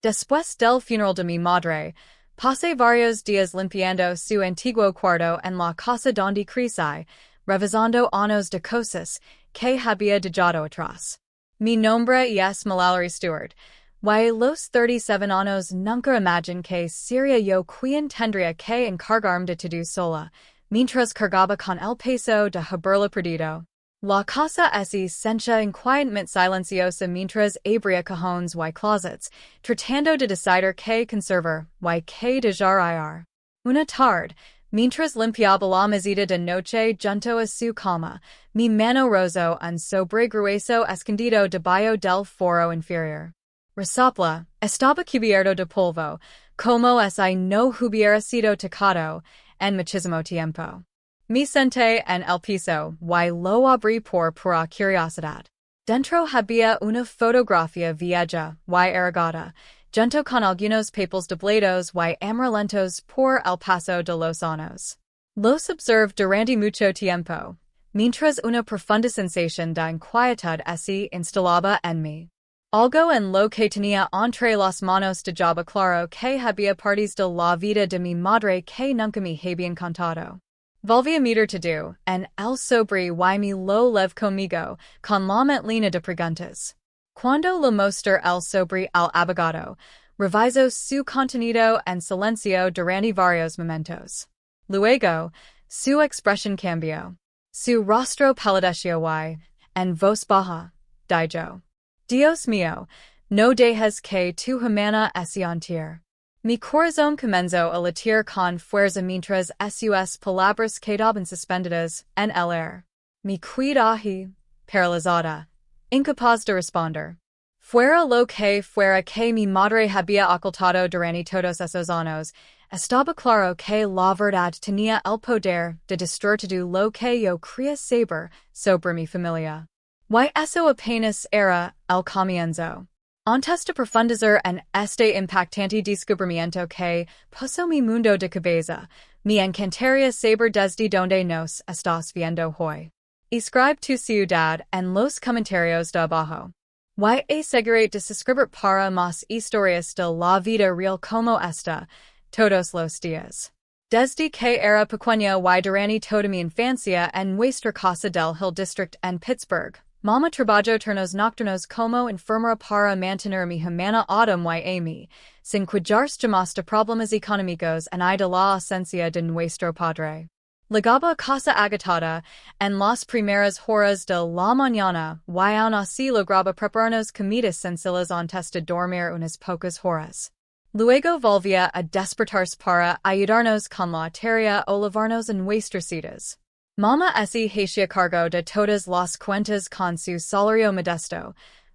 Después del funeral de mi madre, pasé varios días limpiando su antiguo cuarto en la casa donde crecí, revisando años de cosas que había dejado atrás. Mi nombre es Mallory Stewart. Y los 37 años nunca imaginé que sería yo quien tendría que encargarme de todo sola, mientras cargaba con el peso de haberlo perdido. La casa es sencillamente silenciosa mientras abría cajones y closets, tratando de decidir qué conservar y qué dejar ir. Una tarde, mientras limpiaba la mesita de noche junto a su cama, mi mano rozó un sobre grueso escondido debajo del foro inferior. Resopla, estaba cubierto de polvo, como si no hubiera sido tocado en muchísimo tiempo. Me senté en el piso y lo abrí por pura curiosidad. Dentro había una fotografía vieja y arrugada, junto con algunos papeles doblados y amarillentos por el paso de los años. Los observé durante mucho tiempo, mientras una profunda sensación de inquietud se instalaba en mí. Algo en lo que tenía entre las manos dejaba claro que había partes de la vida de mi madre que nunca me habían contado. Volví a mirar todo en el sobre y me lo lev conmigo, con la mente llena de preguntas. Cuando lo mostré el sobre al abogado, revisó su contenido en silencio durante varios momentos. Luego, su expresión cambió. Su rostro palideció y, en voz baja, dijo: Dios mío, no dejes que tu humana se hundir. Mi corazón comenzó a latir con fuerza mientras sus palabras quedaban suspendidas en el aire. Me quedé paralizada, incapaz de responder. Fuera lo que mi madre había ocultado durante todos esos años, estaba claro que la verdad tenía el poder de destruir todo lo que yo creía saber sobre mi familia. Y eso apenas era el comienzo. Antes de profundizar en este impactante descubrimiento que puso mi mundo de cabeza, me encantaría saber desde donde nos estás viendo hoy. Escribe tu ciudad en los comentarios de abajo. Y asegúrate de suscribir para más historias de la vida real como esta, todos los días. Desde que era pequeño y durante toda mi infancia en nuestra casa del Hill District en Pittsburgh, Mama trabajó turnos nocturnos como enfermera para mantener mi humana autumn y a mí, sin cuidarse jamás de problemas económicos en de la ausencia de nuestro padre. Llegaba a casa agotada en las primeras horas de la mañana y aún así lograba prepararnos comidas sencillas antes de dormir unas pocas horas. Luego volvía a despertarse para ayudarnos con la tarea o lavarnos en nuestras citas. Mama se hacía cargo de todas las cuentas con su salario modesto,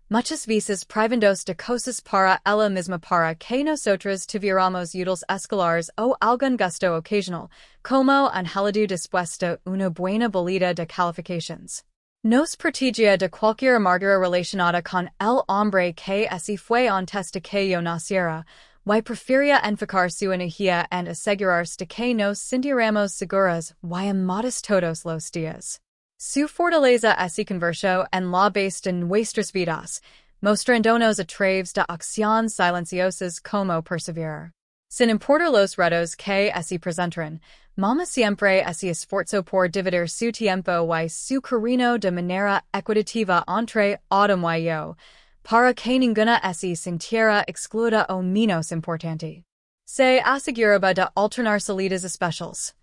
muchas veces privándose de cosas para ella misma para que nosotros tuviéramos útiles escolares o algún gusto ocasional, como un helado después de una buena bolita de califications. Nos protegía de cualquier amargura relacionada con el hombre que se fue antes de que yo naciera, y prefería enfocar su energía en asegurarse de que nos sintiéramos seguras y amadas todos los días. Su fortaleza se convirtió en la base de nuestras vidas, mostrándonos a través de acciones silenciosas como perseverar. Sin importar los retos que se presentaran, Mama siempre se esforzó por dividir su tiempo y su cariño de manera equitativa entre Adam y yo, para que ninguna se sintiera excluida o menos importante. Se aseguraba de alternar salidas especiales.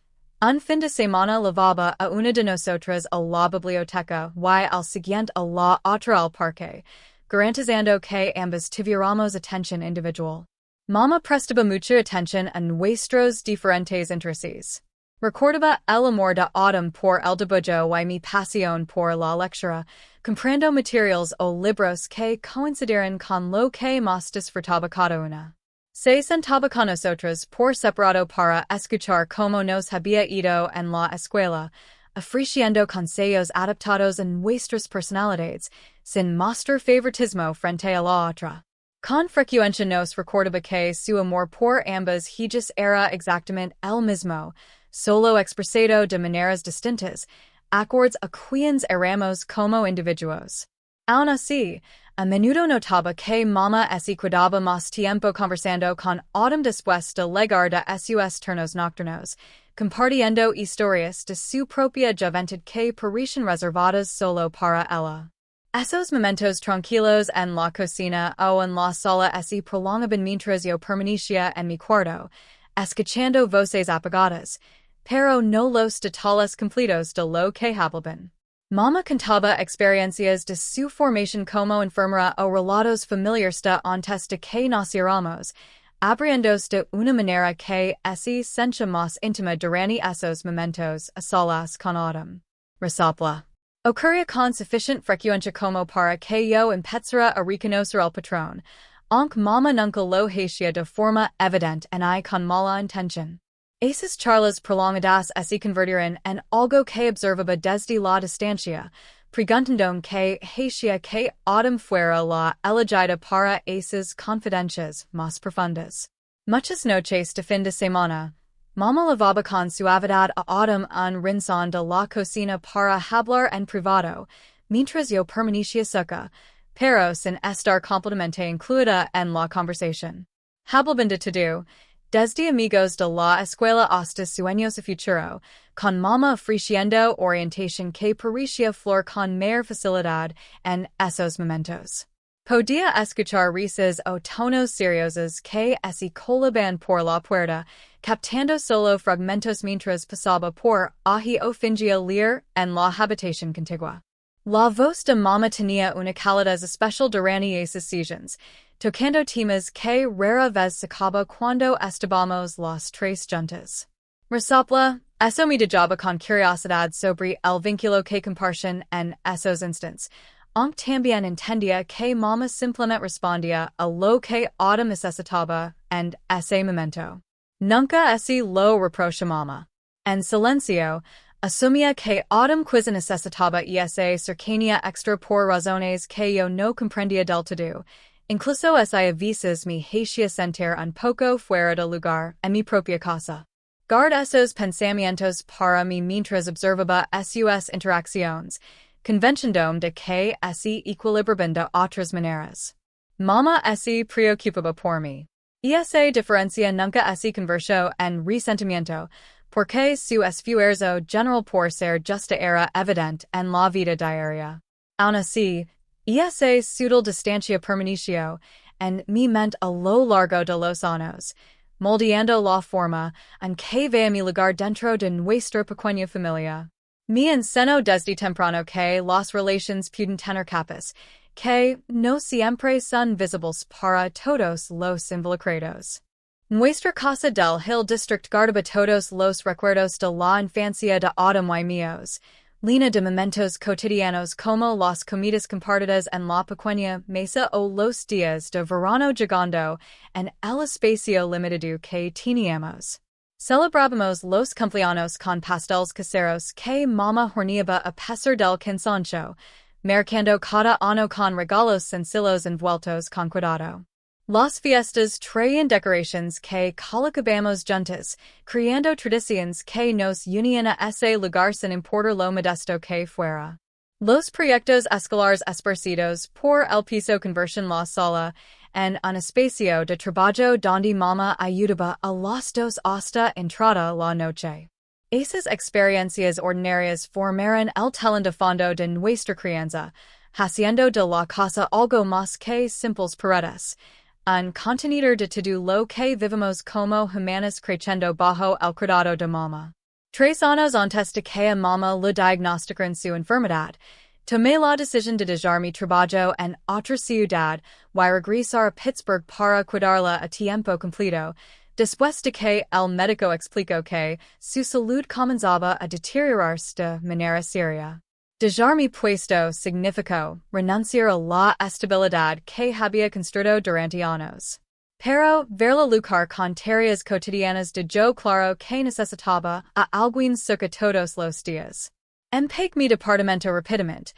Un fin de semana llevaba a una de nosotras a la biblioteca y al siguiente a la otra al parque, garantizando que ambas tuviéramos atención individual. Mama prestaba mucha atención a nuestros diferentes intereses. Recordaba el amor de Autumn por el dibujo y mi pasión por la lectura, comprando materiales o libros que coincidieran con lo que más disfrutaba cada una. Se sentaba con nosotros por separado para escuchar cómo nos había ido en la escuela, ofreciendo consejos adaptados a nuestras personalidades, sin mostrar favoritismo frente a la otra. Con frecuencia nos recordaba que su amor por ambas hijas era exactamente el mismo, solo expresado de maneras distintas, acordes a quienes éramos como individuos. Aún así, a menudo notaba que mamá se quedaba más tiempo conversando con Autumn después de llegar de sus turnos nocturnos, compartiendo historias de su propia juventud que parecían reservadas solo para ella. Esos momentos tranquilos en la cocina o en la sala se prolongaban mientras yo permanecía en mi cuarto, escuchando voces apagadas, pero no los detalles completos de lo que hablaban. Mama contaba experiencias de su formación como enfermera o relatos familiares de antes de que naciéramos, abriéndose de una manera que se sentía más íntima durante esos momentos a solas con Autumn. Resopla. Ocurría con suficient frecuencia como para que yo empezara a reconocer el patrón, aunque mama nunca lo hacía de forma evidente y con mala intención. Esas charlas prolongadas se convirtieron en algo que observaba desde la distancia, preguntando que hacía que Autumn fuera la elegida para esas confidencias más profundas. Muchas noches de fin de semana, mama lavaba con suavidad a Autumn un rincón de la cocina para hablar en privado, mientras yo permanecía seca, pero sin estar completamente incluida en la conversación. Hablaban de todo, desde amigos de la escuela hasta sueños a futuro, con mama ofreciendo orientación que parecía flor con mayor facilidad en esos momentos. Podía escuchar risas o tonos seriosos que se colaban por la puerta, captando solo fragmentos mientras pasaba por allí o fingía leer en la habitación contigua. La voz de mama tenía una calidez especial durante esas sesiones, tocando temas que rara vez sacaba cuando estábamos las tres juntas. Resopla, eso me dejaba con curiosidad sobre el vínculo que compartían en esos instantes, aunque también entendía que mama simplemente respondía a lo que Autumn necesitaba en ese momento. Nunca se lo reprocha mama. En silencio, asumía que Autumn quizá necesitaba esa cercanía extra por razones que yo no comprendía del todo. Incluso a veces me hacía sentir un poco fuera de lugar en mi propia casa. Guard esos pensamientos para mí mientras observaba sus interacciones, convenciéndome de que se equilibraban de otras maneras. Mama se preocupaba por mí. Esa diferencia nunca se convirtió en resentimiento, porque su esfuerzo general por ser justa era evidente en la vida diaria. Aún así, esa sutil distancia permaneció en mi mente a lo largo de los años, moldeando la forma en que vea mi lugar dentro de nuestra pequeña familia. Me enseñó desde temprano que las relaciones pueden tener capas, que no siempre son visibles para todos los involucrados. Nuestra casa del Hill District guardaba todos los recuerdos de la infancia de Autumn y míos, llena de momentos cotidianos como las comidas compartidas en la pequeña mesa o los días de verano llegando en el espacio limitado que teníamos. Celebrábamos los cumpleaños con pasteles caseros que mama horneaba a pesar del cansancio, mercando cada año con regalos sencillos envueltos con cuidado. Las fiestas traían decoraciones que colocábamos juntas, creando tradiciones que nos unían a ese lugar sin importar lo modesto que fuera. Los proyectos escolares esparcidos por el piso convertían la sala en un espacio de trabajo donde mama ayudaba a las dos hasta entrada la noche. Esas experiencias ordinarias formaron el telón de fondo de nuestra crianza, haciendo de la casa algo más que simples paredes, un contenedor de todo lo que vivimos como humanos creciendo bajo el cuidado de mama. 3 años antes de que mama le diagnosticaran su enfermedad, tomé la decisión de dejar mi trabajo en otra ciudad y regresar a Pittsburgh para cuidarla a tiempo completo, después de que el médico explicó que su salud comenzaba a deteriorarse de manera seria. Dejar mi puesto significó renunciar a la estabilidad que había construido durante años. Pero verla luchar con tareas cotidianas de yo claro que necesitaba a alguien cerca todos los días. Empecé mi departamento rápidamente,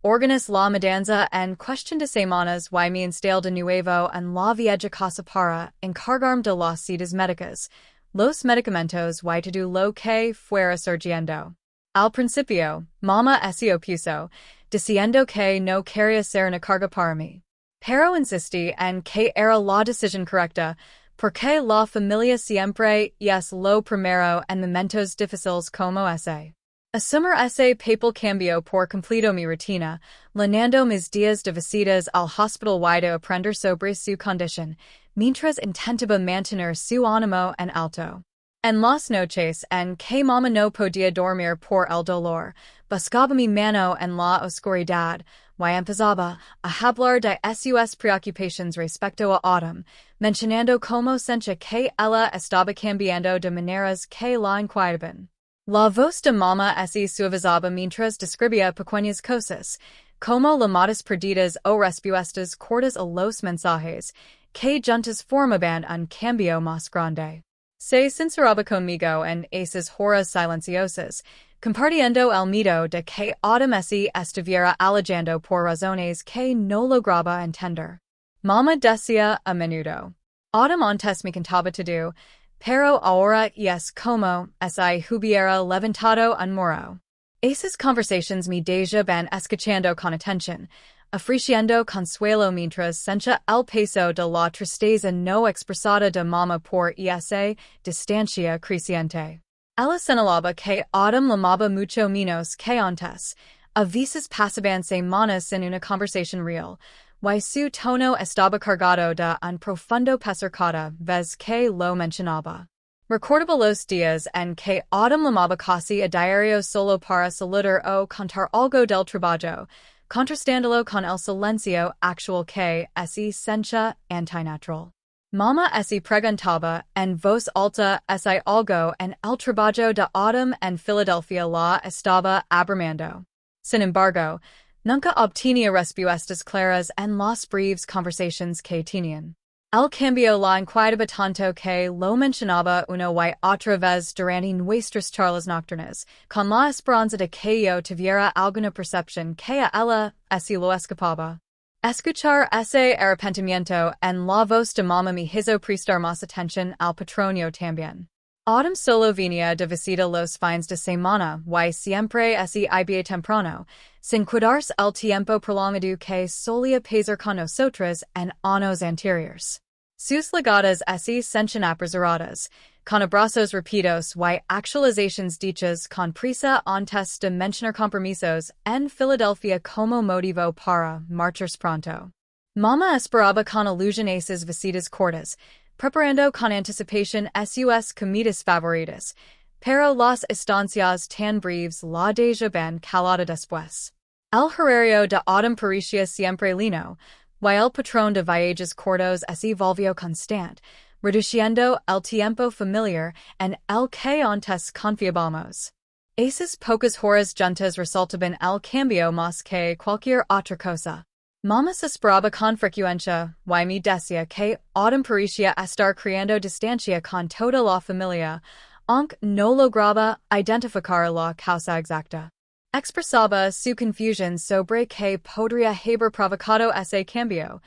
organizé la mudanza en cuestión de semanas y me instalé de nuevo en la vieja casa para encargarme de las citas médicas, los medicamentos y todo lo que fuera surgiendo. Al principio, mama se opuso, diciendo que no quería ser una carga para mí. Pero insistí en que era la decisión correcta, porque la familia siempre es lo primero en momentos difíciles como ese. Asumir ese papel cambió por completo mi rutina, llenando mis días de visitas al hospital y aprender sobre su condición, mientras intentaba mantener su ánimo en alto. En las noches en que mamá no podía dormir por el dolor, buscaba mi mano en la oscuridad, y empezaba a hablar de sus preocupaciones respecto a Autumn, mencionando como sentía que ella estaba cambiando de maneras que la inquietaban. La voz de mamá se suavizaba mientras describía pequeñas cosas, como llamadas perdidas o respuestas cortas a los mensajes, que juntas formaban un cambio más grande. Se sinceraba conmigo en esas horas silenciosas, compartiendo el miedo de que Autumn estuviera alejando por razones que no lograba entender. Mamá decía a menudo, Autumn antes me contaba todo, pero ahora es como si hubiera levantado un muro. Esas conversations me van escuchando con atención, ofreciendo consuelo mientras sentía el peso de la tristeza no expresada de mamá por esa distancia creciente. Ella señalaba que Autumn llamaba mucho menos que antes, a veces pasaban semanas sin una conversación real, y su tono estaba cargado de un profundo pesar cada vez que lo mencionaba. Recordaba los días en que Autumn llamaba casi a diario solo para saludar o contar algo del trabajo, contrastándolo con el silencio actual que sentía antinatural. Mamá preguntaba en voz alta algo en el trabajo de Autumn en Filadelfia la estaba abrumando. Sin embargo, nunca obtenía respuestas claras en las breves conversations que tenían. El cambio la inquietaba tanto que lo mencionaba una y otra vez durante nuestras charlas nocturnas, con la esperanza de que yo tuviera alguna percepción que a ella lo escapaba. Escuchar ese arrepentimiento en la voz de mamá me hizo prestar más atención al patrono también. Autumn solo venía de visita los fines de semana y siempre iba temprano, sin cuidarse el tiempo prolongado que solía pasar con nosotros en años anteriores. Sus llegadas sentían apresuradas, con abrazos rápidos y actualizaciones dichas con prisa antes de mencionar compromisos en Filadelfia como motivo para marcharse pronto. Mamá esperaba con ilusión esas visitas cortas, preparando con anticipación sus comidas favoritas, pero las estancias tan breves la dejaban calada después. El horario de Autumn parecía siempre lino, y el patrón de viajes cortos volvió constante, reduciendo el tiempo familiar en el que antes confiábamos. Esas pocas horas juntas resultaban el cambio más que cualquier otra cosa. Mamá se esperaba con frecuencia, y me decía que Autumn parecía estar creando distancia con toda la familia, aunque no lograba identificar la causa exacta. Expresaba su confusión sobre que podría haber provocado ese cambio,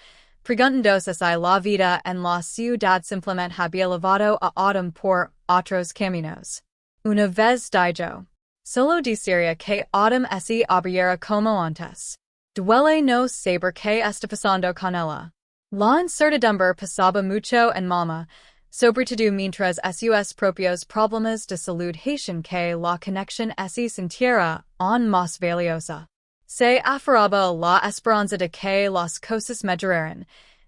preguntándose si la vida en la ciudad simplemente había llevado a Autumn por otros caminos. Una vez dijo, solo desearía que Autumn abriera como antes. Duele no saber qué está pasando con ella. La incertidumbre pasaba mucho en mamá, sobre todo mientras sus propios problemas de salud hacían que la conexión se sintiera aún más valiosa. Se aferraba a la esperanza de que las cosas mejoraran,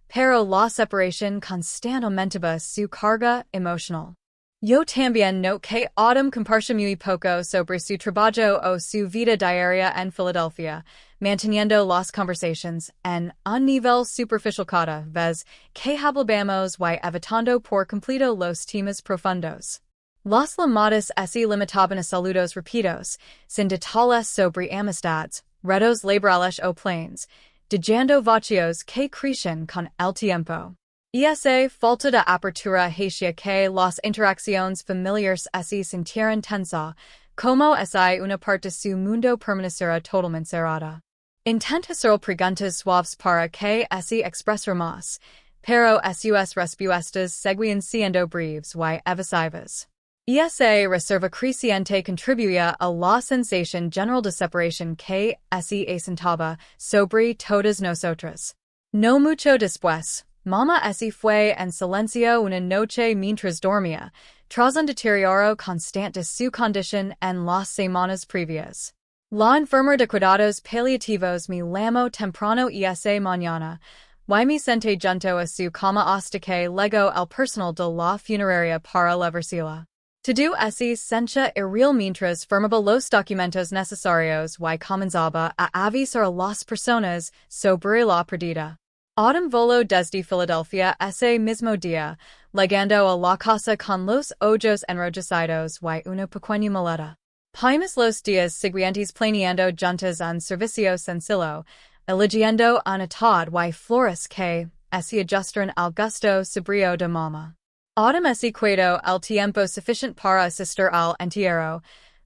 pero la separación constante aumentaba su carga emocional. Yo también noté que Autumn compartía muy poco sobre su trabajo o su vida diaria en Filadelfia, manteniendo las conversaciones en un nivel superficial cada vez que hablábamos y evitando por completo los temas profundos. Las llamadas se limitaban a saludos rápidos, sin detalles sobre amistades, retos laborales o planes, dejando vacíos que crecían con el tiempo. Esa falta de apertura hacía que las interacciones familiares se sintieran tensa, como si una parte de su mundo permaneciera totalmente cerrada. Intenta hacer preguntas suaves para que expresara más, pero sus respuestas seguían siendo breves y evasivas. Esa reserva creciente contribuía a la sensación general de separación que se asentaba sobre todas nosotras. No mucho después, mamá se fue en silencio una noche mientras dormía, tras un deterioro constante de su condición en las semanas previas. La enfermera de cuidados paliativos me llamó temprano esa mañana, y me senté junto a su cama hasta que llegó el personal de la funeraria para levársela. Todo ese sencha irreal mientras firmaba los documentos necesarios y comenzaba a avisar a las personas sobre la pérdida. Autumn voló desde Filadelfia ese mismo día, llegando a la casa con los ojos enrojecidos y una pequeña maleta. Pasamos los días siguientes planeando juntas un servicio sencillo, eligiendo un atad y flores que se ajustaran al gusto sobrio de mamá. Autumn se quedó el tiempo suficiente para asistir al entierro,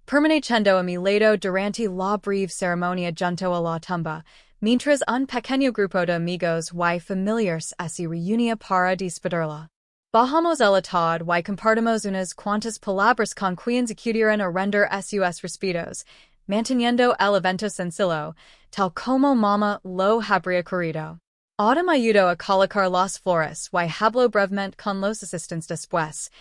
permaneciendo a mi lado durante la breve ceremonia junto a la tumba, mientras un pequeño grupo de amigos y familiares se reunía para despedirla. Bajamos el atad y compartimos unas cuantas palabras con quienes acudieron a render sus respetos, manteniendo el evento sencillo, tal como mamá lo habría querido. Autumn ayudó a colocar las flores y habló brevemente con los asistentes después,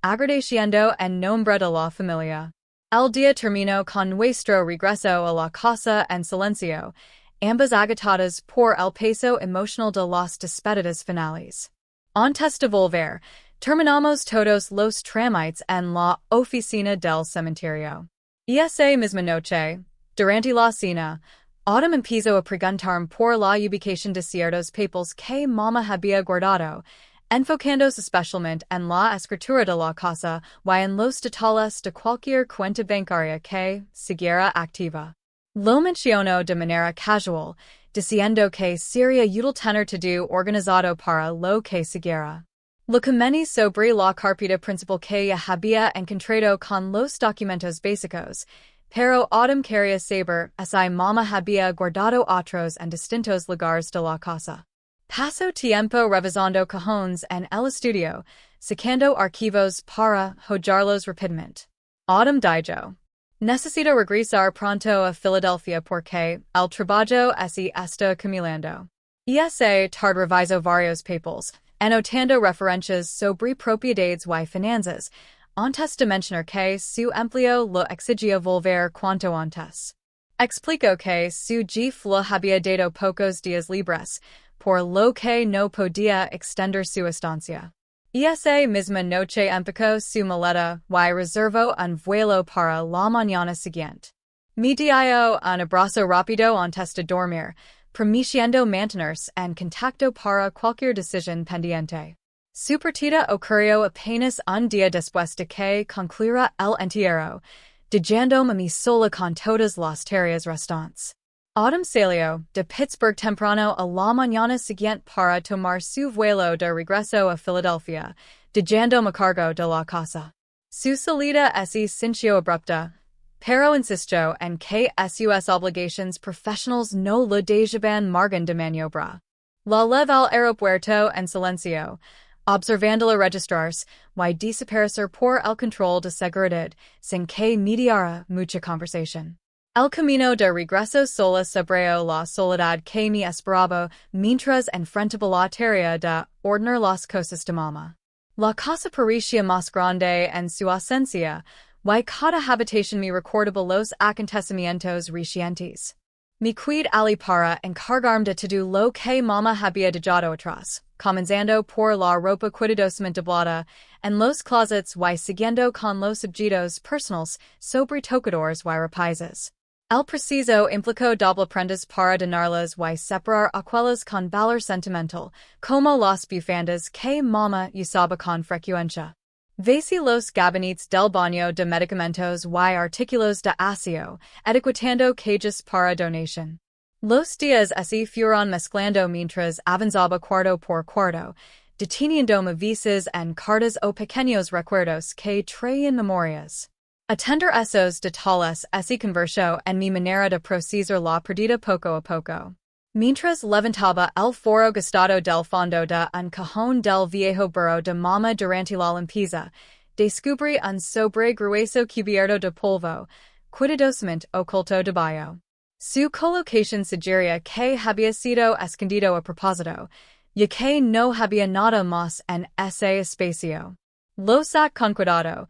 agradeciendo en nombre de la familia. El día terminó con nuestro regreso a la casa en silencio, ambas agotadas por el peso emocional de las despedidas finales. Antes de volver, terminamos todos los trámites en la oficina del cementerio. Esa misma noche, durante la cena, Autumn empezó a preguntarme por la ubicación de ciertos papeles que mamá había guardado, enfocándose especialmente en la escritura de la casa y en los detalles de cualquier cuenta bancaria que siguiera activa. Lo mencionó de manera casual, diciendo que sería útil tener todo organizado para lo que siguiera. Lo comenté sobre la carpeta principal que ya había encontrado con los documentos básicos, pero Autumn quería saber si mamá había guardado otros en distintos lugares de la casa. Paso tiempo revisando cajones en el estudio, sacando archivos para hojarlos rápidamente. Autumn dijo: necesito regresar pronto a Filadelfia porque el trabajo se está acumulando. Esa tarde revisó varios papeles, anotando referencias sobre propiedades y finanzas, antes de mencionar que su empleo lo exigía volver cuanto antes. Explicó que su jefe lo había dado pocos días libres, por lo que no podía extender su estancia. Esa misma noche empacó su maleta y reservó un vuelo para la mañana siguiente. Me dio un abrazo rápido antes de dormir, prometiendo mantenerse en contacto para cualquier decisión pendiente. Su partida ocurrió apenas un día después de que concluyera el entierro, dejándome a mí sola con todas las tareas restantes. Autumn salió de Pittsburgh temprano a la mañana siguiente para tomar su vuelo de regreso a Filadelfia, dejándome a cargo de la casa. Su salida se sintió abrupta, pero insistió en que sus obligaciones profesionales no le dejaban margen de maniobra. La llevé al aeropuerto en silencio, observándola registrarse y desaparecer por el control de seguridad, sin que mediara mucha conversación. El camino de regreso sola sobre la soledad que me esperaba mientras enfrentaba la tarea de ordenar las cosas de mamá. La casa parecía más grande en su ausencia, y cada habitación me recordaba los acontecimientos recientes. Me cuidé ali para encargarme de todo lo que mamá había dejado atrás, comenzando por la ropa cuidadosamente doblada en los closets y siguiendo con los objetos personales sobre tocadores y repisas. El preciso implicó doble prendas para donarlas y separar aquellas con valor sentimental, como las bufandas que mamá usaba con frecuencia. Vací los gabinetes del baño de medicamentos y artículos de aseo, etiquetando cajas para donación. Los días se fueron mezclando mientras avanzaba cuarto por cuarto, deteniéndome avisos en cartas o pequeños recuerdos que traían memorias. Atender esos detalles se convirtió en mi manera de procesar la pérdida poco a poco. Mientras levantaba el forro gastado del fondo de un cajón del viejo burro de mamá durante la limpieza, descubrí un sobre grueso cubierto de polvo, cuidadosamente oculto debajo. Su colocación sugería que había sido escondido a propósito, ya que no había nada más en ese espacio. Lo sac con cuidado,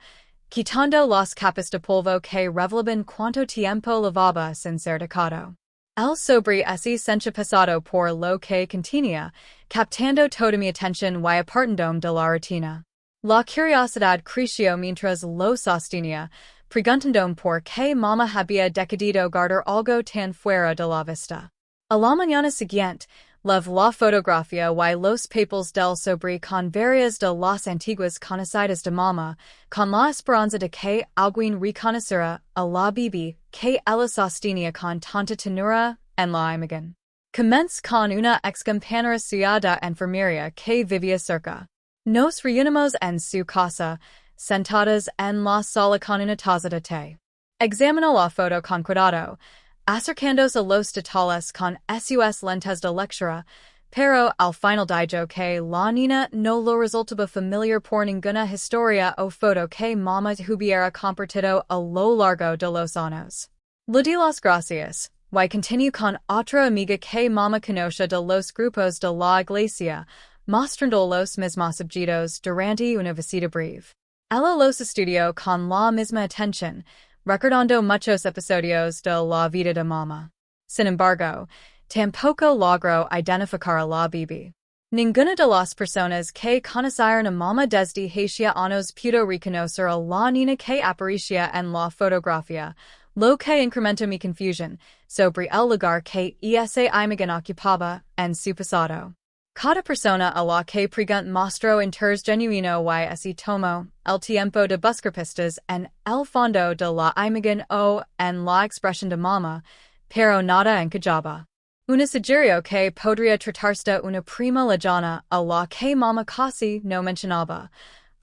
quitando las capas de polvo que revelaban cuánto tiempo llevaba sin ser tocado. El sobre ese sencha pasado por lo que contenía, captando toda mi atención y apartándome de la rutina. La curiosidad creció mientras lo sostenía, preguntándome por qué mamá había decidido guardar algo tan fuera de la vista. A la mañana siguiente, levé la fotografía y los papeles del sobre con varias de las antiguas conocidas de mamá, con la esperanza de que alguien reconociera a la bebé que ella sostenía con tanta ternura en la imagen. Comencé con una excompañera suya de enfermería que vivía cerca. Nos reunimos en su casa, sentadas en la sala con una taza de té. Examinó la foto con cuidado, acercándose a los detalles con sus lentes de lectura, pero al final dijo que la niña no lo resultaba familiar por ninguna historia o foto que mamá hubiera compartido a lo largo de los años. Le di las gracias, y continuó con otra amiga que mamá conoce de los grupos de la iglesia, mostrando los mismos objetos durante una visita breve. Ella los estudió con la misma atención, recordando muchos episodios de la vida de mamá. Sin embargo, tampoco logró identificar a la bebé. Ninguna de las personas que conocieron a mamá desde hacía años pudo reconocer a la niña que aparecía en la fotografía, lo que incrementó mi confusión sobre el lugar que esa imagen ocupaba en su pasado. Cada persona a la que pregunté mostró interés genuino y así tomó el tiempo de buscar pistas en el fondo de la imagen o en la expresión de mamá, pero nada encajaba. Una sugirió que podría tratarse de una prima lejana a la que mamá casi no mencionaba.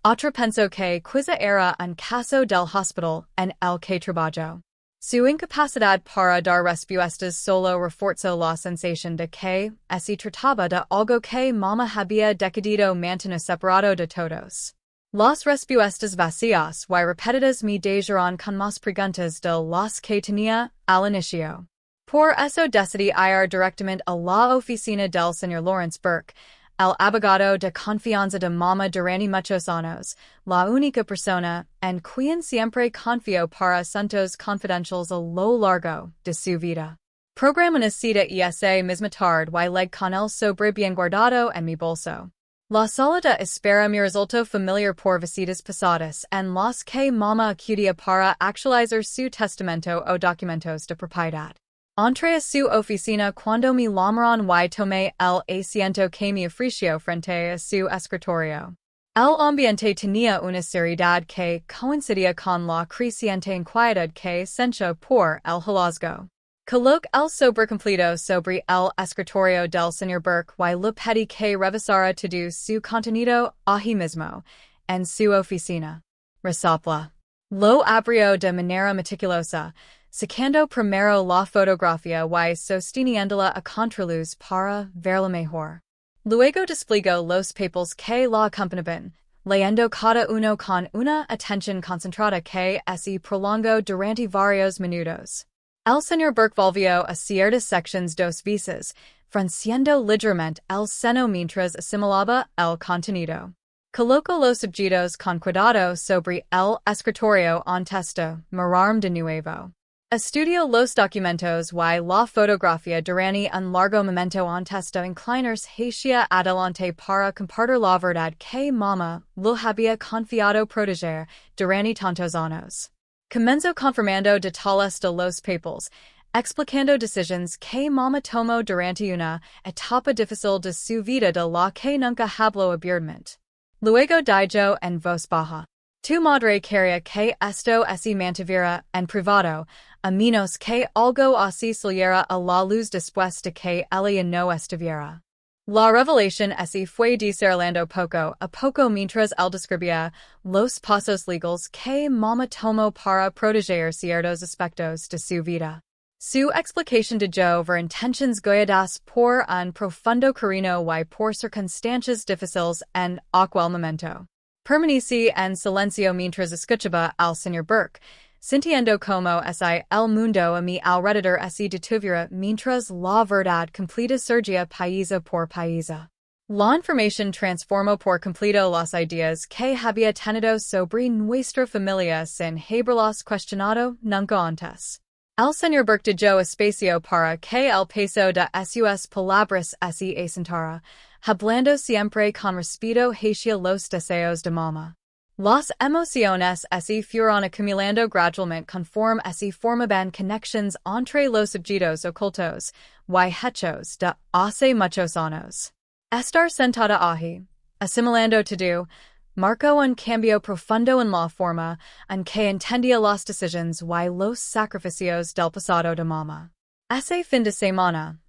Otra pensó que quizá era un caso del hospital en el que trabajó. Su incapacidad para dar respuestas solo reforzó la sensación de que se trataba de algo que mamá había decidido mantener separado de todos. Las respuestas vacías y repetidas me dejaron con más preguntas de las que tenía al inicio. Por eso decidí ir directamente a la oficina del señor Lawrence Burke, el abogado de confianza de mamá durante muchos años, la única persona en quien siempre confió para asuntos confidenciales a lo largo de su vida. Programé una cita esa misma tarde y leg con el sobre bien guardado en mi bolso. La sala de espera me resultó familiar por visitas pasadas en las que mamá acudía para actualizar su testamento o documentos de propiedad. Entré a su oficina cuando me llamaron y tomé el asiento que me ofreció frente a su escritorio. El ambiente tenía una seriedad que coincidía con la creciente inquietud que sentía por el hallazgo. Coloqué el sobre completo sobre el escritorio del señor Burke y le pedí que revisara todo su contenido allí mismo, en su oficina. Resopla. Lo abrió de manera meticulosa, sacando primero la fotografía y sosteniéndola a contraluz para verla mejor. Luego desplegó los papeles que la acompañaban, leyendo cada uno con una atención concentrada que se prolongó durante varios minutos. El señor Burke volvió a ciertas secciones dos veces, frunciendo ligeramente el seno mientras asimilaba el contenido. Colocó los objetos con cuidado sobre el escritorio antes de mirarme de nuevo. Estudió los documentos y la fotografía durante un largo momento antes de inclinarse hacia adelante para compartir la verdad que mamá lo había confiado proteger durante tantos años. Comenzó confirmando detalles de los papeles, explicando decisiones que mamá tomó durante una etapa difícil de su vida de la que nunca habló abiertamente. Luego dijo en voz baja: Tu madre quería que esto se mantuviera en privado, a menos que algo así saliera a la luz después de que ella no estuviera. La revelación se fue desarrollando poco a poco mientras él describía los pasos legales que mamá tomó para proteger ciertos aspectos de su vida. Su explicación de ver intenciones guiadas por un profundo cariño y por circunstancias difíciles en aquel momento. Permaneci en silencio mientras escuchaba al señor Burke, sintiendo como si el mundo a mi alrededor se detuviera mientras la verdad completa surgía paisa por paisa. La información transformó por completo las ideas que había tenido sobre nuestra familia sin haberlas cuestionado nunca antes. El señor Burke dio espacio para que el peso de sus palabras se asentara, hablando siempre con respeto hacia los deseos de mamá. Las emociones se fueron acumulando gradualmente conforme se formaban conexiones entre los objetos ocultos y hechos de hace muchos años. Estar sentada allí, asimilando todo, marcó un cambio profundo en la forma en que entendía las decisiones y los sacrificios del pasado de mamá. Ese fin de semana,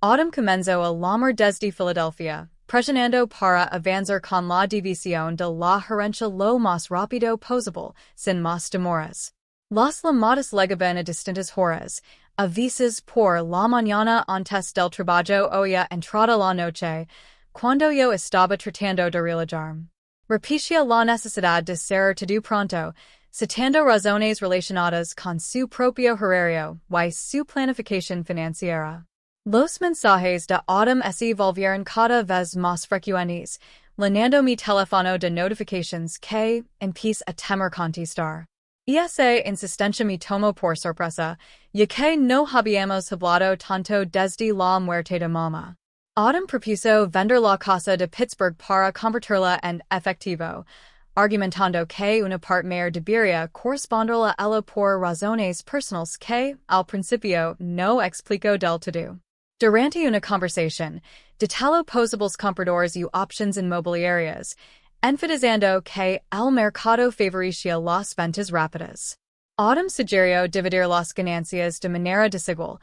Autumn comenzó a llamar desde Filadelfia, presionando para avanzar con la división de la herencia lo más rápido posible, sin más demoras. Las llamadas llegaban a distintas horas, a veces por la mañana antes del trabajo o ya entrada la noche, cuando yo estaba tratando de relajarme. Repetía la necesidad de ser todo pronto, citando razones relacionadas con su propio horario y su planificación financiera. Los mensajes de Autumn se volvieron cada vez más frecuentes, llenando mi teléfono de notificaciones que empecé a temer contestar. Esa insistencia me tomó por sorpresa, ya que no habíamos hablado tanto desde la muerte de mamá. Autumn propuso vender la casa de Pittsburgh para convertirla en efectivo, argumentando que una parte mayor debería corresponderla a ella por razones personales que, al principio, no explicó del todo. Durante una conversación, detalló posibles compradores y options inmobiliarias, enfatizando que el mercado favorecía las ventas rápidas. Autumn sugirió dividir las ganancias de manera desigual,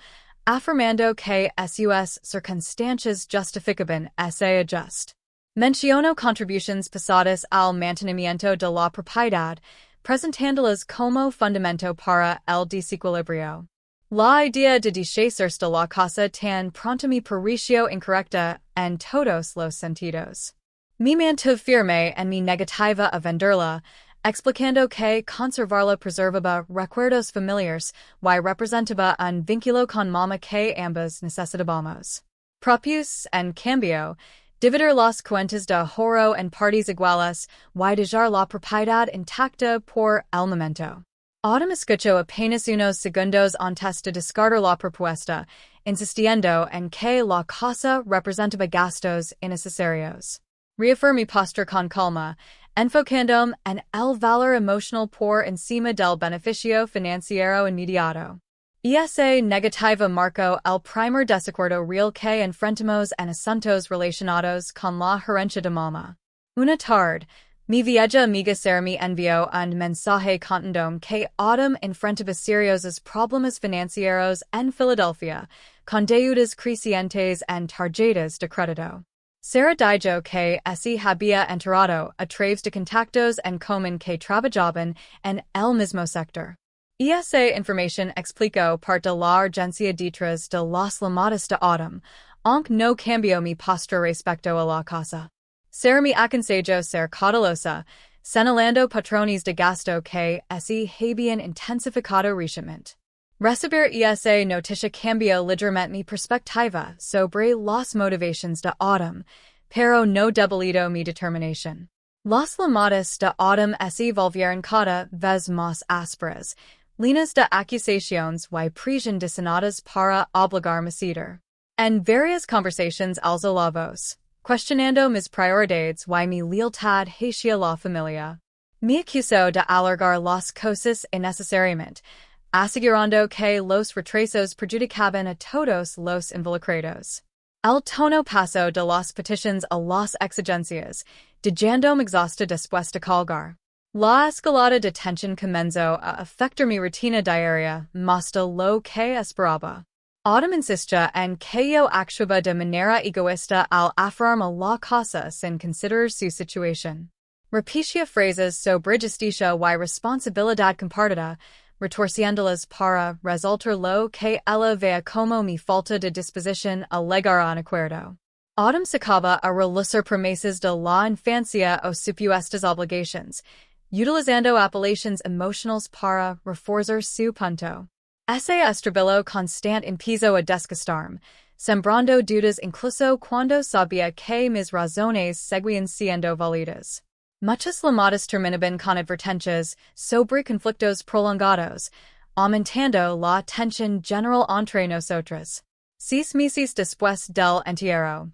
afirmando que sus circunstancias justificaban ese ajuste. Mencionó contribuciones pasadas al mantenimiento de la propiedad, presentándolas como fundamento para el desequilibrio. La idea de deshacerse de la casa tan pronto me pareció incorrecta en todos los sentidos. Me mantuve firme en mi negativa a venderla, explicando que conservarla preservaba recuerdos familiares y representaba un vínculo con mamá que ambas necesitábamos. Propuse, en cambio, dividir las cuentas de ahorro en partes iguales y dejar la propiedad intacta por el momento. Autumn escuchó apenas unos segundos antes de descartar la propuesta, insistiendo en que la casa representaba gastos innecesarios. Reafirmé postura con calma, enfocándome en el valor emocional por encima del beneficio financiero inmediato. Esa negativa marcó el primer desacuerdo real que enfrentamos en asuntos relacionados con la herencia de mamá. Una tarde, mi vieja amiga Sarah me envió un mensaje contándome que Autumn enfrentaba seriosos problemas financieros en Filadelfia, con deudas crecientes en tarjetas de crédito. Sarah dijo que se había enterado a través de contactos en común que trabajaban en el mismo sector. Esa información explicó parte de la urgencia detrás de las llamadas de Autumn, aunque no cambió mi postura respecto a la casa. Sarah me aconsejó ser cautelosa, señalando patrones de gasto que se habían intensificado recientemente. Recibir esa noticia cambió ligeramente mi perspectiva sobre las motivaciones de Autumn, pero no debilitó mi determinación. Las llamadas de Autumn se volvieron cada vez más ásperas, llenas de acusaciones y presión desenadas para obligarme a ceder. En varias conversaciones alzó la voz, cuestionando mis prioridades y mi lealtad hacia la familia. Me acusó de alargar las cosas innecesariamente, asegurando que los retrasos perjudicaban a todos los involucrados. El tono pasó de las peticiones a las exigencias, dejándome exhausta después de colgar. La escalada de tensión comenzó a afectar mi rutina diaria más de lo que esperaba. Autumn insistía en que yo actuaba de manera egoísta al aferrarme a la casa sin considerar su situación. Repetía frases sobre justicia y responsabilidad compartida, retorciéndolas para resaltar lo que ella veía como mi falta de disposición a llegar a un acuerdo. Autumn sacaba a relusar promesas de la infancia o supuestas obligations, utilizando apelaciones emocionales para reforzar su punto. Ese estribillo constant empezó a desgastarme, sembrando dudas incluso cuando sabía que mis razones seguían siendo válidas. Muchas llamadas terminaban con advertencias sobre conflictos prolongados, aumentando la tensión general entre nosotros. 6 meses después del entierro,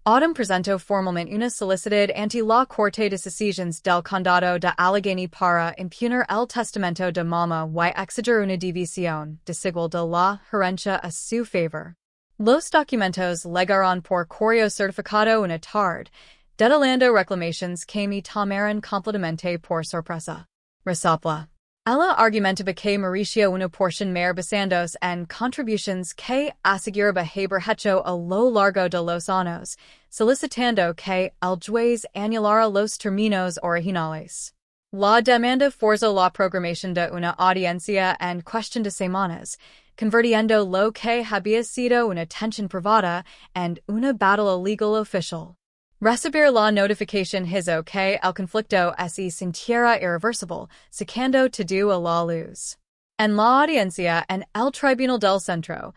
Autumn presentó formalmente una solicitud ante la Corte de Decisiones del Condado de Allegheny para impugnar el testamento de Mama y exigir una división desigual de la herencia a su favor. Los documentos llegaron por correo certificado una tarde, detallando reclamaciones que me tomaron completamente por sorpresa. Resopla. Ella argumentaba que merecía una porción mayor basándose en contribuciones que aseguraba haber hecho a lo largo de los años, solicitando que el juez anulara los términos originales. La demanda forzó la programación de una audiencia en cuestión de semanas, convirtiendo lo que había sido una tensión privada en una batalla legal oficial. Recibir la notificación hizo que el conflicto se sintiera irreversible, sacando todo a la luz. En la audiencia en el Tribunal del Centro,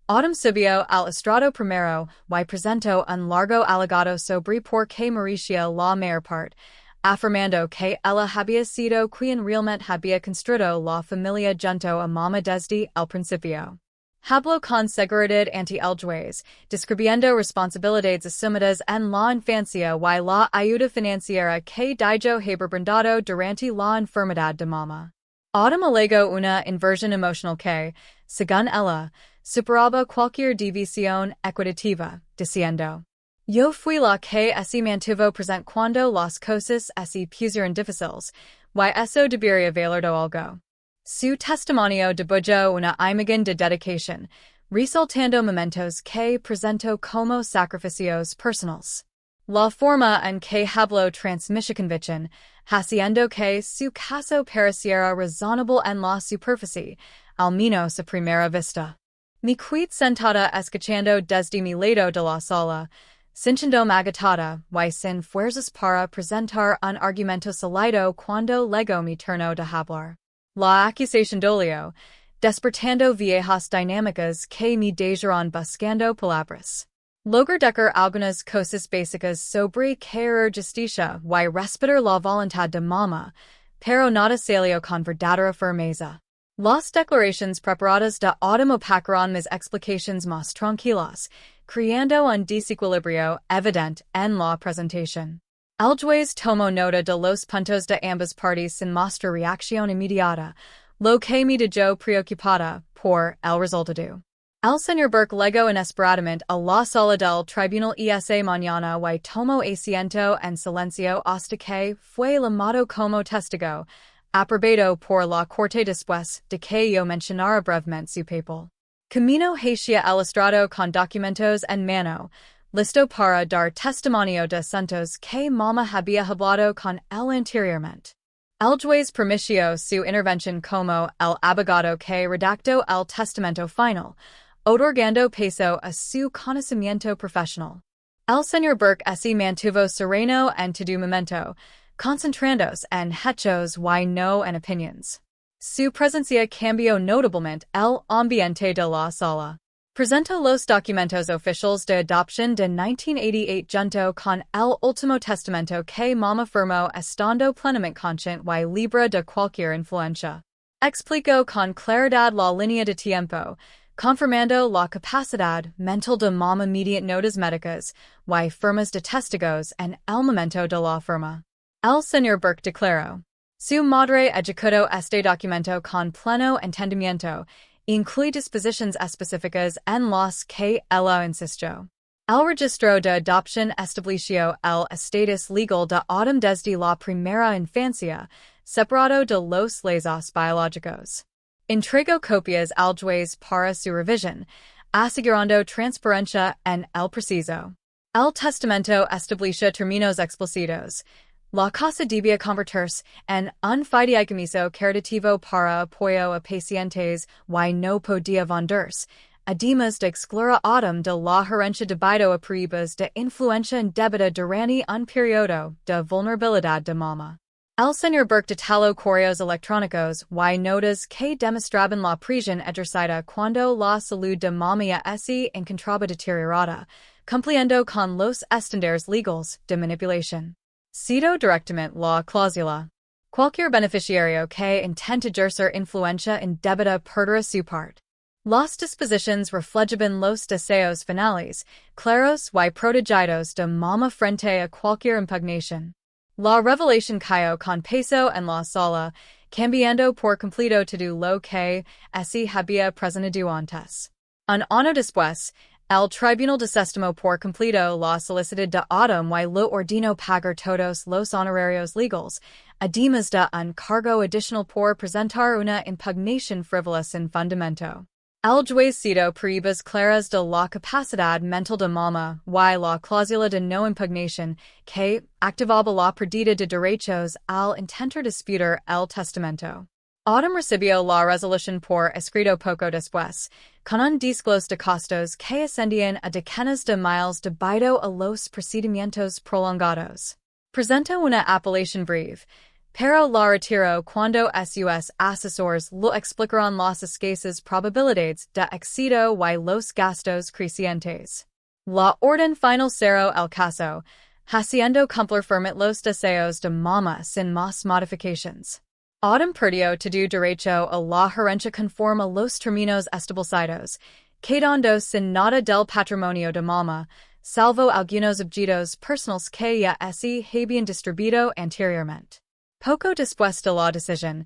Autumn subió al estrado primero y presentó un largo alegato sobre por qué merecía la mayor parte, afirmando que ella había sido quien realmente había construido la familia junto a Mama desde el principio. Habló con seguridad ante el juez, describiendo responsabilidades asumidas en la infancia y la ayuda financiera que dijo haber brindado durante la enfermedad de Mama. Autumn alegó una inversión emocional que, según ella, superaba cualquier división equitativa, diciendo: Yo fui la que se mantuvo presente cuando las cosas se pusieron difíciles, y eso debería valer de algo. Su testimonio dibujó una imagen de dedicación, resaltando momentos que presentó como sacrificios personales. La forma en que habló transmitió convicción, haciendo que su caso pareciera razonable en la superficie, al menos a primera vista. Me quedé sentada escuchando desde mi lado de la sala, sintiéndome agotada y sin fuerzas para presentar un argumento sólido cuando llegó mi turno de hablar. La acusación dolió, despertando viejas dinámicas que me dejaron buscando palabras. Lograr decir algunas cosas básicas sobre querer justicia y respetar la voluntad de Mama, pero nada salió con verdadera firmeza. Las declaraciones preparadas de Autumn opacaron mis explicaciones más tranquilas, creando un desequilibrio evidente en la presentación. El juez tomó nota de los puntos de ambas partes sin mostrar reacción inmediata, lo que me dejó preocupada por el resultado. El señor Burke llegó inesperadamente a la sala del tribunal esa mañana y tomó asiento en silencio hasta que fue llamado como testigo, aprobado por la corte después de que yo mencionara brevemente su papel. Camino hacia el estrado con documentos en mano, listo para dar testimonio de asuntos que Mama había hablado con él anteriormente. El juez permitió su intervención como el abogado que redactó el testamento final, otorgando peso a su conocimiento profesional. El señor Burke se mantuvo sereno en todo momento, concentrándose en hechos y no en opiniones. Su presencia cambió notablemente el ambiente de la sala. Presentó los documentos oficiales de adopción de 1988 junto con el último testamento que Mama firmó estando plenamente consciente y libre de cualquier influencia. Explicó con claridad la línea de tiempo, confirmando la capacidad mental de Mama mediante notas médicas y firmas de testigos en el momento de la firma. El señor Burke declaró: Su madre ejecutó este documento con pleno entendimiento, incluye disposiciones específicas en las que ella insistió. El registro de adopción estableció el estatus legal de Autumn desde la primera infancia, separado de los lazos biológicos. Entregó copias al juez para su revisión, asegurando transparencia en el proceso. El testamento estableció términos explícitos. La casa debía convertirse en un fideicomiso caritativo para apoyo a pacientes y no podía venderse, además de excluir autumn de la herencia debido a pruebas de influencia indebida durante un periodo de vulnerabilidad de mama. El señor Burke detaló correos electrónicos y notas que demostraban la presión ejercida cuando la salud de mama se encontraba deteriorada, cumpliendo con los estándares legales de manipulación. Cito directamente la cláusula. Cualquier beneficiario que intente ejercer influencia indebida perderá su parte. Las disposiciones reflejaban los deseos finales, claros y protegidos de mama frente a cualquier impugnación. La revelación cayó con peso en la sala, cambiando por completo todo lo que se había presentado antes. Un año después, el tribunal desestimó por completo la solicitud de autumn y lo ordenó pagar todos los honorarios legales, además de un cargo adicional por presentar una impugnación frívola sin fundamento. El juez citó pruebas claras de la capacidad mental de mama y la cláusula de no impugnación que activaba la pérdida de derechos al intentar disputar el testamento. Autumn recibió la resolución por escrito poco después, con un desglose de costos que ascendían a decenas de miles debido a los procedimientos prolongados. Presentó una apelación breve, pero la retiró cuando sus asesores lo explicaron las escasas probabilidades de éxito y los gastos crecientes. La orden final cerró el caso, haciendo cumplir firmemente los deseos de mama sin más modificaciones. Autumn perdió todo derecho a la herencia conforme a los términos establecidos, quedando sin nada del patrimonio de mama, salvo algunos objetos personales que ya se habían distribuido anteriormente. Poco después de la decisión,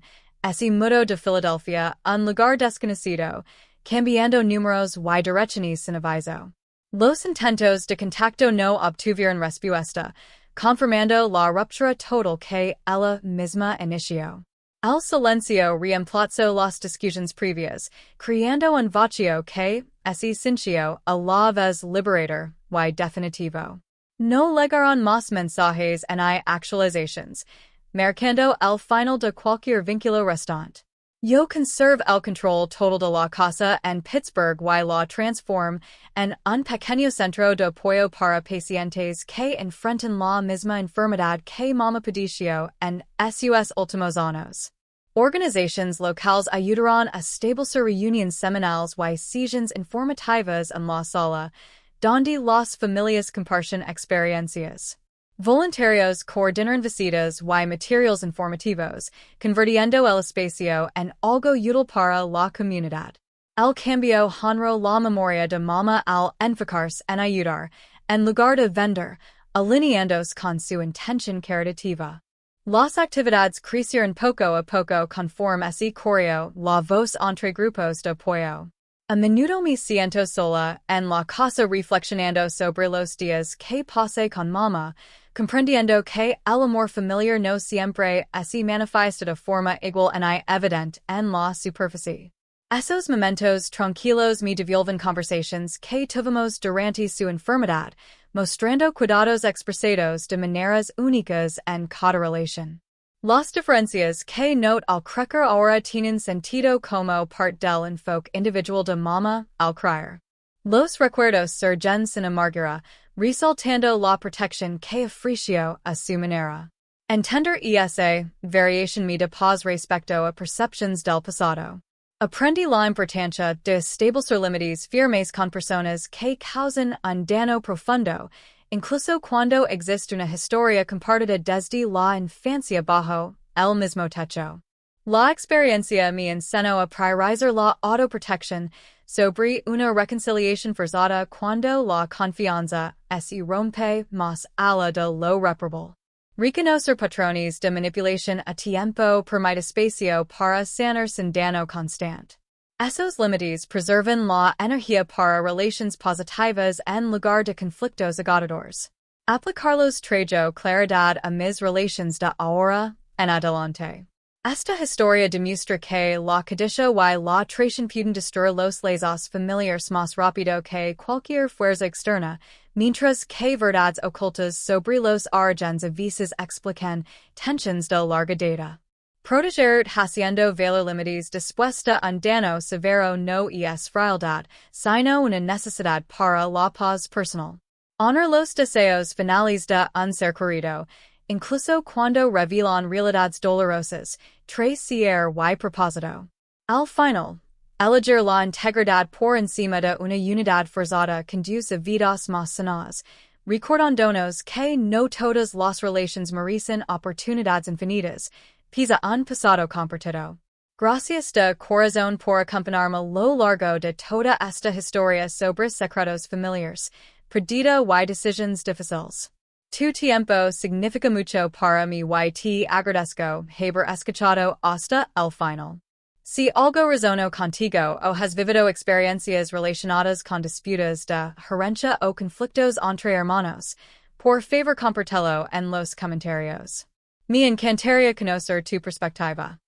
se mudó de Filadelfia a un lugar desconocido, cambiando números y direcciones sin aviso. Los intentos de contacto no obtuvieron respuesta, confirmando la ruptura total que ella misma inició. El silencio reemplazó las discusiones previas, creando un vacío que se sintió a la vez liberador y definitivo. No llegaron más mensajes ni actualizaciones, marcando el final de cualquier vínculo restante. Yo conserve el control total de la casa en Pittsburgh y la transform en un pequeño centro de apoyo para pacientes que enfrentan la misma enfermedad que mama padeció en sus últimos años. Organizaciones locales ayudaron a establecer reuniones semanales y sesiones informativas en la sala, donde las familias comparten experiencias. Voluntarios coordinan visitas y materiales informativos, convirtiendo el espacio en algo útil para la comunidad. El cambio honró la memoria de mama al enfocarse en ayudar, en lugar de vender, alineándose con su intención caritativa. Las actividades crecieron poco a poco conforme se corrió la voz entre grupos de apoyo. A menudo me siento sola en la casa reflexionando sobre los días que pasé con mama, comprendiendo que el amor familiar no siempre se manifiesta de forma igual ni evidente en la superficie. Esos momentos tranquilos me devuelven conversaciones que tuvimos durante su enfermedad, mostrando cuidados expresados de maneras únicas en cada relación. Las diferencias que note al crecer ahora tienen sentido como parte del enfoque individual de mama al criar. Los recuerdos surgen sin amargura, resaltando la protección que ofreció a su manera. Entender esa variación me da paz respecto a percepciones del pasado. Aprendí la importancia de establecer límites firmes con personas que causan un daño profundo, incluso cuando existe una historia compartida desde la infancia bajo el mismo techo. La experiencia me enseñó a priorizar la autoprotección sobre una reconciliación forzada cuando la confianza se rompe más allá de lo reparable. Reconocer patrones de manipulación a tiempo permite espacio para sanar sin daño constante. Esos límites preservan la energía para relaciones positivas en lugar de conflictos agotadores. Aplicarlos trajo claridad a mis relaciones de ahora en adelante. Esta historia demuestra que la codicia y la traición pueden destruir los lazos familiares más rápido que cualquier fuerza externa, mientras que verdades ocultas sobre los orígenes a veces explican tensiones de larga data. Proteger haciendo valer límites después de un daño severo no es frialdad, sino una necesidad para la paz personal. Honor los deseos finales de un ser querido, incluso cuando revelan realidades dolorosas, traición y propósito. Al final, elegir la integridad por encima de una unidad forzada conduce a vidas más sanas, recordándonos que no todas las relaciones merecen oportunidades infinitas, pisa un pasado compartido. Gracias de corazón por acompañarme a lo largo de toda esta historia sobre secretos familiares, perdida y decisiones difíciles. Tu tiempo significa mucho para mí y te agradezco haber escuchado hasta el final. Si algo resonó contigo o has vivido experiencias relacionadas con disputas de herencia o conflictos entre hermanos, por favor compártelo en los comentarios. Me encantaría conocer tu perspectiva.